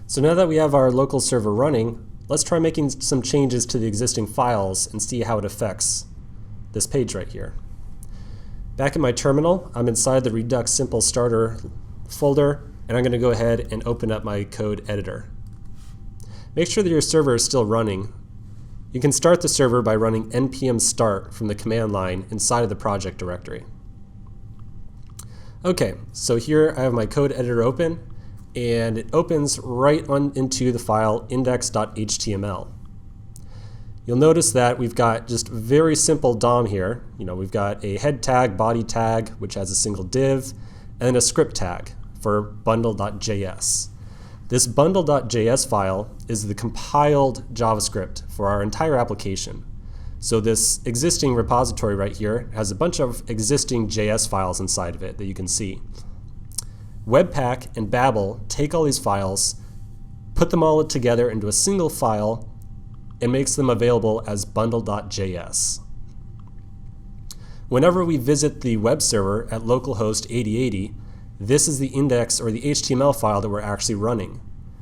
So now that we have our local server running, let's try making some changes to the existing files and see how it affects this page right here. Back in my terminal, I'm inside the Redux Simple Starter folder, and I'm going to go ahead and open up my code editor. Make sure that your server is still running. You can start the server by running npm start from the command line inside of the project directory. Okay, so here I have my code editor open, and it opens right on into the file index.html. You'll notice that we've got just very simple DOM here. We've got a head tag, body tag, which has a single div, and then a script tag for bundle.js. This bundle.js file is the compiled JavaScript for our entire application. So this existing repository right here has a bunch of existing JS files inside of it that you can see. Webpack and Babel take all these files, put them all together into a single file, and makes them available as bundle.js. Whenever we visit the web server at localhost 8080, this is the index or the HTML file that we're actually running.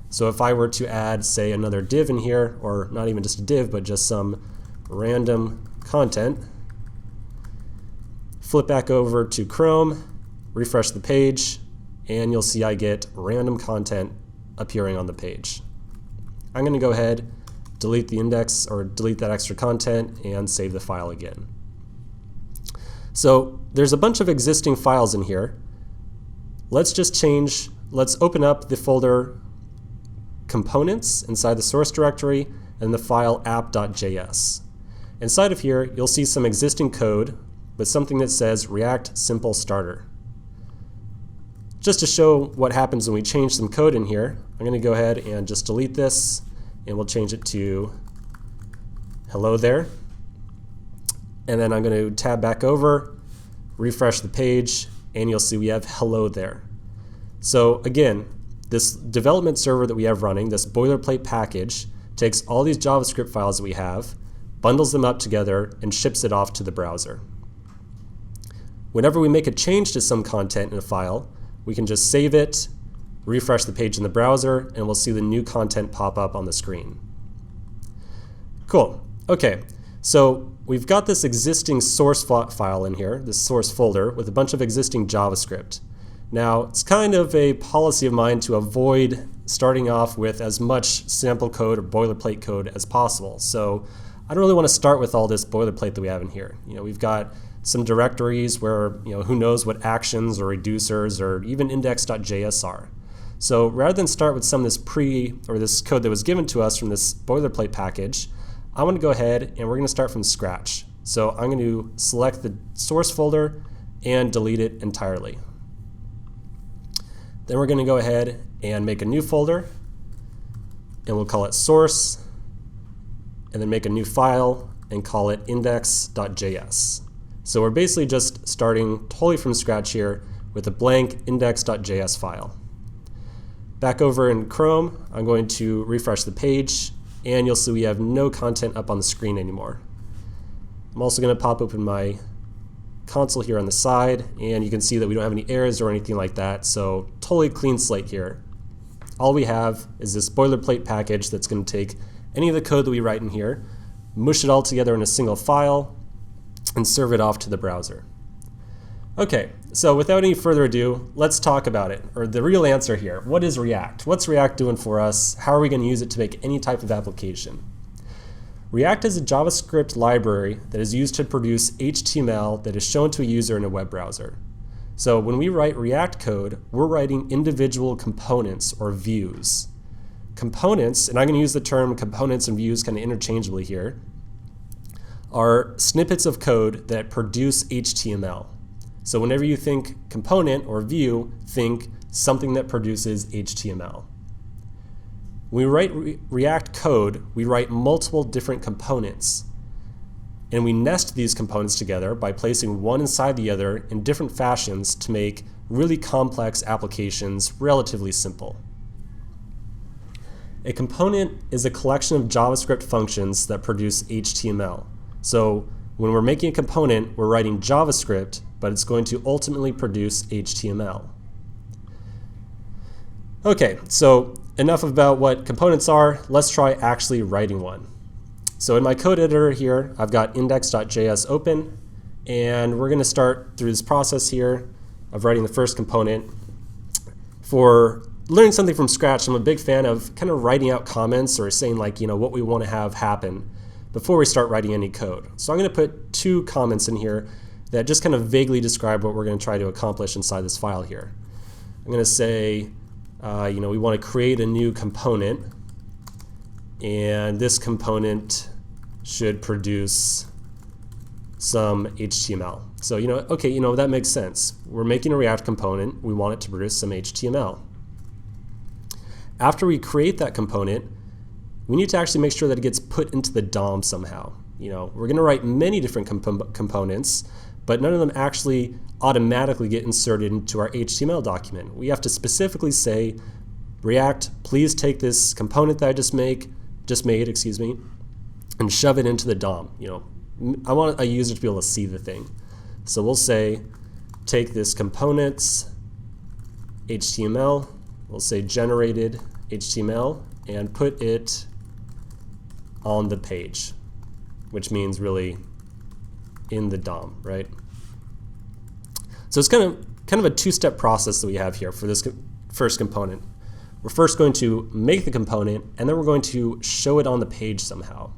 So if I were to add, say, another div in here, or not even just a div, but just some random content, flip back over to Chrome, refresh the page, and you'll see I get random content appearing on the page. I'm going to go ahead, delete the index or delete that extra content, and save the file again. So there's a bunch of existing files in here. Let's open up the folder components inside the source directory and the file app.js. Inside of here, you'll see some existing code with something that says React Simple Starter. Just to show what happens when we change some code in here, I'm going to go ahead and just delete this, and we'll change it to hello there. And then I'm going to tab back over, refresh the page, and you'll see we have hello there. So again, this development server that we have running, this boilerplate package, takes all these JavaScript files that we have, bundles them up together, and ships it off to the browser. Whenever we make a change to some content in a file, we can just save it, refresh the page in the browser, and we'll see the new content pop up on the screen. Cool. Okay, so we've got this existing source file in here, this source folder, with a bunch of existing JavaScript. Now, it's kind of a policy of mine to avoid starting off with as much sample code or boilerplate code as possible. So I don't really want to start with all this boilerplate that we have in here. We've got some directories where, who knows what actions or reducers or even index.js are. So rather than start with some of this code that was given to us from this boilerplate package, I want to go ahead and we're going to start from scratch. So I'm going to select the source folder and delete it entirely. Then we're going to go ahead and make a new folder, and we'll call it source, and then make a new file and call it index.js. So we're basically just starting totally from scratch here with a blank index.js file. Back over in Chrome, I'm going to refresh the page, and you'll see we have no content up on the screen anymore. I'm also going to pop open my console here on the side, and you can see that we don't have any errors or anything like that, so totally clean slate here. All we have is this boilerplate package that's going to take any of the code that we write in here, mush it all together in a single file, and serve it off to the browser. Okay, so without any further ado, let's talk about it, or the real answer here. What is React? What's React doing for us? How are we going to use it to make any type of application? React is a JavaScript library that is used to produce HTML that is shown to a user in a web browser. So when we write React code, we're writing individual components or views. Components, and I'm going to use the term components and views kind of interchangeably here, are snippets of code that produce HTML. So whenever you think component or view, think something that produces HTML. When we write React code, we write multiple different components. And we nest these components together by placing one inside the other in different fashions to make really complex applications relatively simple. A component is a collection of JavaScript functions that produce HTML. So when we're making a component, we're writing JavaScript, but it's going to ultimately produce HTML. Okay, so enough about what components are. Let's try actually writing one. So in my code editor here, I've got index.js open, and we're going to start through this process here of writing the first component. For learning something from scratch, I'm a big fan of kind of writing out comments or saying like, what we want to have happen before we start writing any code. So I'm going to put 2 comments in here that just kind of vaguely describe what we're going to try to accomplish inside this file here. I'm going to say, we want to create a new component, and this component should produce some HTML. So, okay, that makes sense. We're making a React component. We want it to produce some HTML. After we create that component, we need to actually make sure that it gets put into the DOM somehow. We're going to write many different components, but none of them actually automatically get inserted into our HTML document. We have to specifically say, React, please take this component that I just made, and shove it into the DOM. I want a user to be able to see the thing. So we'll say, take this component's HTML, we'll say generated HTML, and put it on the page, which means really in the DOM, right? So it's kind of a 2-step process that we have here for this first component. We're first going to make the component, and then we're going to show it on the page somehow.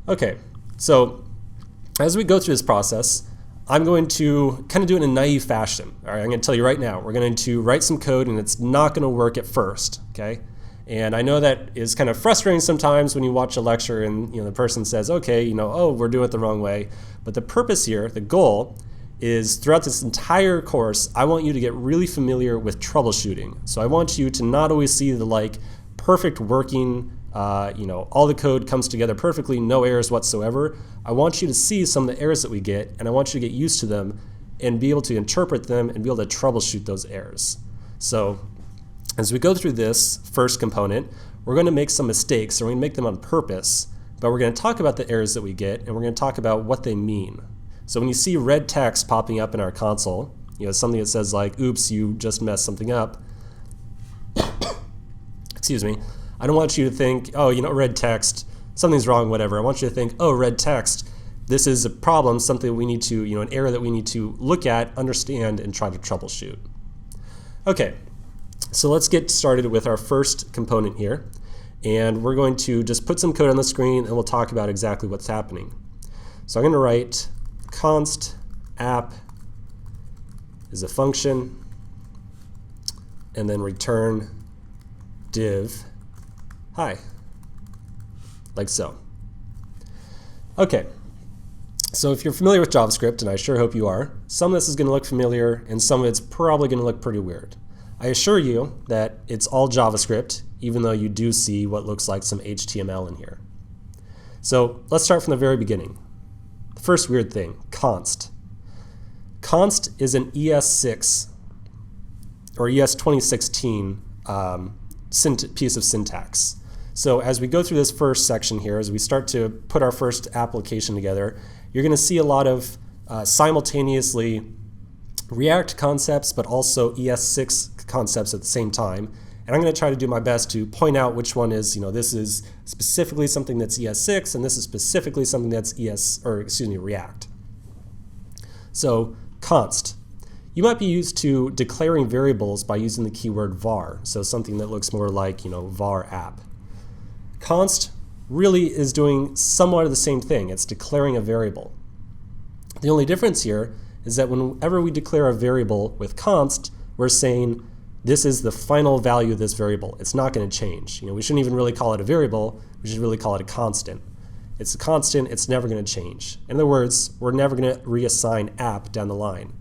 Okay, so as we go through this process, I'm going to kind of do it in a naive fashion. All right, I'm going to tell you right now, we're going to write some code, and it's not going to work at first, okay? And I know that is kind of frustrating sometimes when you watch a lecture and the person says, okay, oh, we're doing it the wrong way. But the purpose here, the goal, is throughout this entire course, I want you to get really familiar with troubleshooting. So I want you to not always see the perfect working, all the code comes together perfectly, no errors whatsoever. I want you to see some of the errors that we get, and I want you to get used to them and be able to interpret them and be able to troubleshoot those errors. So as we go through this first component, we're going to make some mistakes, and we're going to make them on purpose, but we're going to talk about the errors that we get, and we're going to talk about what they mean. So when you see red text popping up in our console, something that says like, oops, you just messed something up, excuse me, I don't want you to think, oh, red text, something's wrong, whatever. I want you to think, oh, red text, this is a problem, something we need to, an error that we need to look at, understand, and try to troubleshoot. Okay, so let's get started with our first component here. And we're going to just put some code on the screen, and we'll talk about exactly what's happening. So I'm going to write const app is a function, and then return div hi, like so. Okay, so if you're familiar with JavaScript, and I sure hope you are, some of this is going to look familiar, and some of it's probably going to look pretty weird. I assure you that it's all JavaScript, even though you do see what looks like some HTML in here. So let's start from the very beginning. The first weird thing, const. Const is an ES6 or ES 2016 piece of syntax. So as we go through this first section here, as we start to put our first application together, you're going to see a lot of simultaneously React concepts, but also ES6 concepts at the same time. And I'm going to try to do my best to point out which one is, this is specifically something that's ES6, and this is specifically something that's React. So const. You might be used to declaring variables by using the keyword var, so something that looks more like, var app. Const really is doing somewhat of the same thing. It's declaring a variable. The only difference here is that whenever we declare a variable with const, we're saying this is the final value of this variable. It's not going to change. We shouldn't even really call it a variable. We should really call it a constant. It's a constant. It's never going to change. In other words, we're never going to reassign app down the line.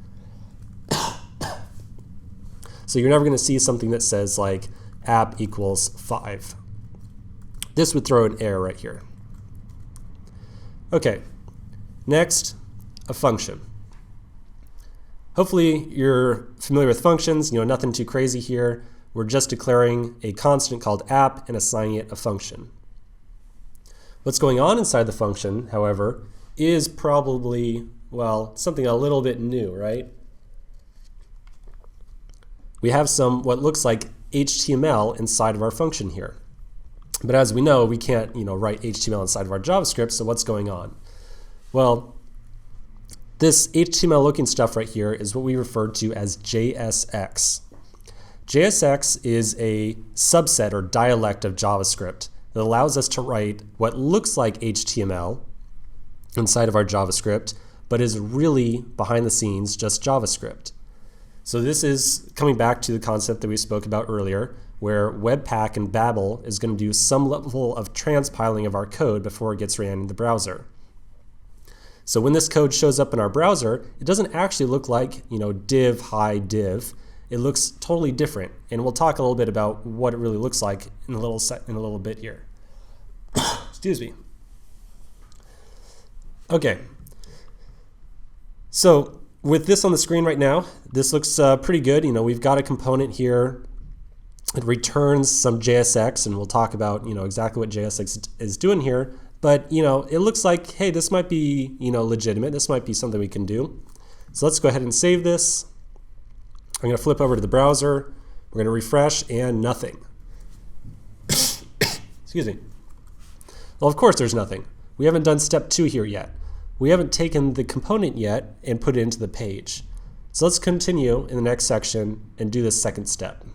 So you're never going to see something that says like app equals 5. This would throw an error right here. Okay, next, a function. Hopefully you're familiar with functions, nothing too crazy here. We're just declaring a constant called app and assigning it a function. What's going on inside the function, however, is probably, well, something a little bit new, right? we have some what looks like HTML inside of our function here. But as we know, we can't write HTML inside of our JavaScript, so what's going on? Well, this HTML looking stuff right here is what we refer to as JSX. JSX is a subset or dialect of JavaScript that allows us to write what looks like HTML inside of our JavaScript, but is really behind the scenes just JavaScript. So this is coming back to the concept that we spoke about earlier, where Webpack and Babel is going to do some level of transpiling of our code before it gets ran in the browser. So when this code shows up in our browser, it doesn't actually look like div, hi, div. It looks totally different, and we'll talk a little bit about what it really looks like in a little bit here. Excuse me. Okay. So with this on the screen right now, this looks pretty good. We've got a component here. It returns some JSX, and we'll talk about exactly what JSX is doing here. But it looks like, hey, this might be legitimate. This might be something we can do. So let's go ahead and save this. I'm going to flip over to the browser. We're going to refresh, and nothing. Excuse me. Well, of course there's nothing. We haven't done step 2 here yet. We haven't taken the component yet and put it into the page. So let's continue in the next section and do this second step.